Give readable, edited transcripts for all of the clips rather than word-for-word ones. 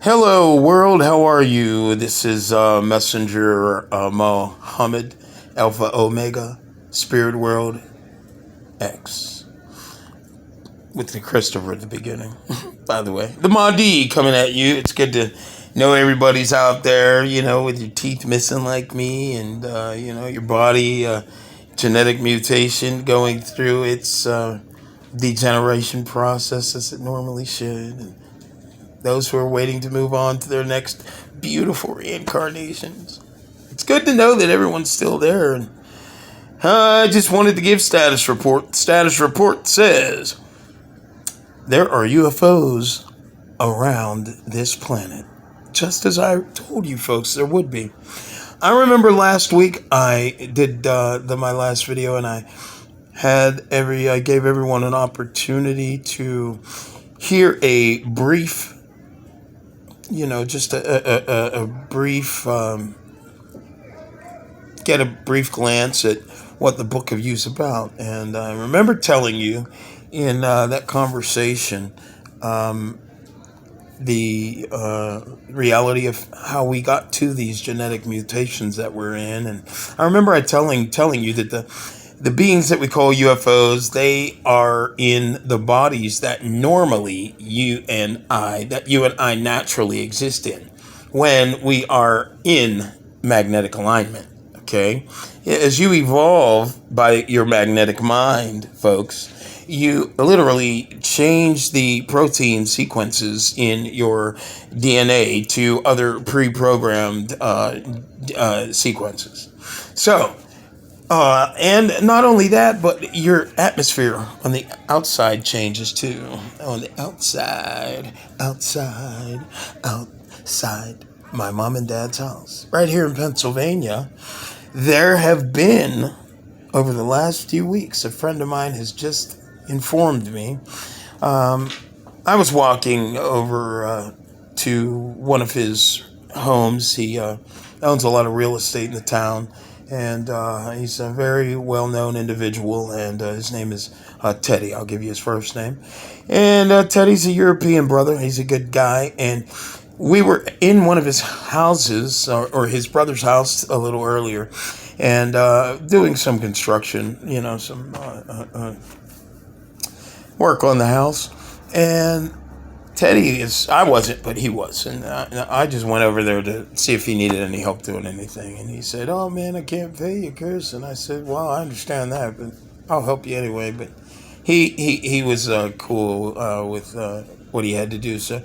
Hello, world. How are you? This is Messenger Mohammed, Alpha Omega, Spirit World X, with the Christopher at the beginning. By the way, the Mahdi coming at you. It's good to know everybody's out there, with your teeth missing like me, and your body genetic mutation going through its degeneration process as it normally should. And those who are waiting to move on to their next beautiful reincarnations. It's good to know that everyone's still there. And I just wanted to give status report. Status report says there are UFOs around this planet, just as I told you folks there would be. I remember last week I did my last video, and I gave everyone an opportunity to hear a brief, just a brief, get a brief glance at what the Book of You is about. And I remember telling you in that conversation the reality of how we got to these genetic mutations that we're in. And I remember telling you that the beings that we call UFOs, they are in the bodies that normally you and I naturally exist in when we are in magnetic alignment, okay? As you evolve by your magnetic mind, folks, you literally change the protein sequences in your DNA to other pre-programmed sequences. So, and not only that, but your atmosphere on the outside changes too. On the outside. My mom and dad's house, right here in Pennsylvania, there have been, over the last few weeks, a friend of mine has just informed me. I was walking over to one of his homes. He owns a lot of real estate in the town. And he's a very well-known individual, and his name is Teddy. I'll give you his first name. And Teddy's a European brother. He's a good guy. And we were in one of his houses, or his brother's house, a little earlier, and doing some construction, some work on the house. And Teddy I wasn't, but he was. And I just went over there to see if he needed any help doing anything. And he said, "Oh, man, I can't pay you, Chris." And I said, "Well, I understand that, but I'll help you anyway." But he was cool with what he had to do. So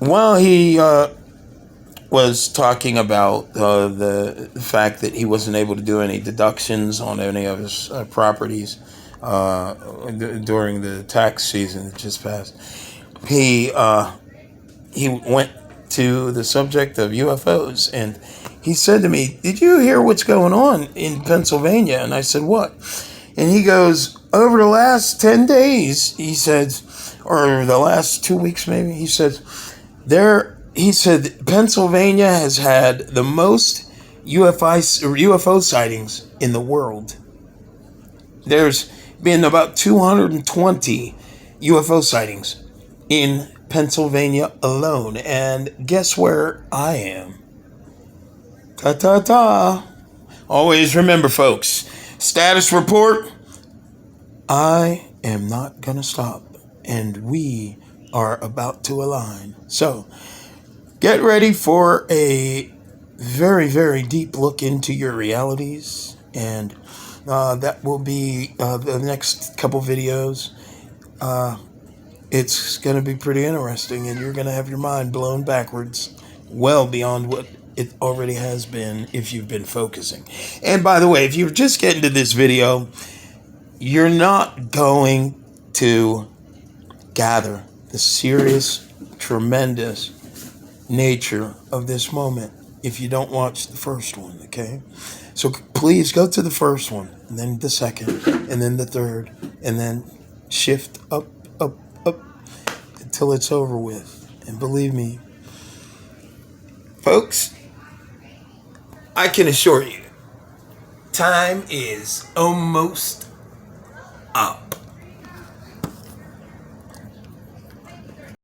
while he was talking about the fact that he wasn't able to do any deductions on any of his properties during the tax season that just passed, he went to the subject of UFOs, and he said to me, "Did you hear what's going on in Pennsylvania?" And I said, "What?" And he goes, "Over the last 10 days, he said, or the last 2 weeks maybe, he said, Pennsylvania has had the most UFO sightings in the world. There's been about 220 UFO sightings in Pennsylvania alone. And guess where I am? Ta-ta-ta. Always remember, folks, status report, I am not going to stop. And we are about to align. So, get ready for a very, very deep look into your realities. And that will be the next couple videos. It's going to be pretty interesting, and you're going to have your mind blown backwards, well beyond what it already has been if you've been focusing. And by the way, if you're just getting to this video, you're not going to gather the serious, tremendous nature of this moment if you don't watch the first one, okay? So please go to the first one, and then the second, and then the third, and then shift up, until it's over with. And believe me, folks, I can assure you, time is almost